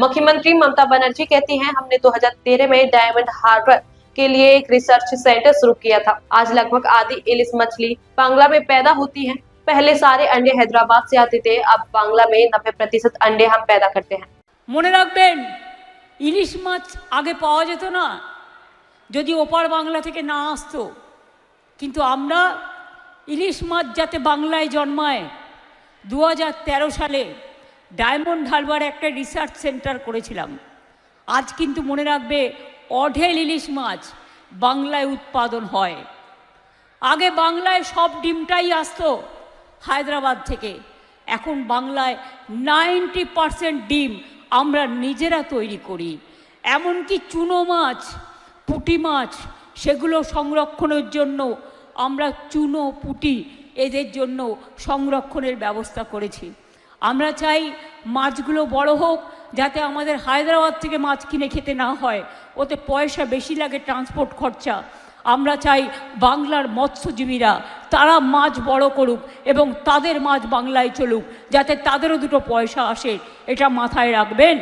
मुख्यमंत्री ममता बनर्जी कहती हैं, हमने 2013 में डायमंड हार्बर के लिए एक रिसर्च सेंटर शुरू किया था। आज लगभग आधी इलिश मछली बांग्ला में पैदा होती है। पहले सारे अंडे हैदराबाद से आते थे, अब बांग्ला में 90% अंडे हम पैदा करते हैं। মনে রাখবেন, ইলিশ মাছ আগে পাওয়া যেত না যদি ওপার বাংলা থেকে না আসতো, কিন্তু আমরা ইলিশ মাছ যাতে বাংলায় জন্মায় 2013 সালে ডায়মন্ড হারবার একটা রিসার্চ সেন্টার করেছিলাম। আজ কিন্তু মনে রাখবে, অঢেল ইলিশ মাছ বাংলায় উৎপাদন হয়। আগে বাংলায় সব ডিমটাই আসতো হায়দ্রাবাদ থেকে, এখন বাংলায় 90% ডিম আমরা নিজেরা তৈরি করি। এমনকি চুনো মাছ, পুঁটি মাছ, সেগুলো সংরক্ষণের জন্য আমরা চুনো, পুঁটি এদের জন্য সংরক্ষণের ব্যবস্থা করেছি। আমরা চাই মাছগুলো বড় হোক, যাতে আমাদের হায়দ্রাবাদ থেকে মাছ কিনে খেতে না হয়, ওতে পয়সা বেশি লাগে, ট্রান্সপোর্ট খরচা। আমরা চাই বাংলার মৎস্যজীবীরা তারা মাছ বড় করুক এবং তাদের মাছ বাংলায় চলুক, যাতে তাদেরও দুটো পয়সা আসে। এটা মাথায় রাখবেন।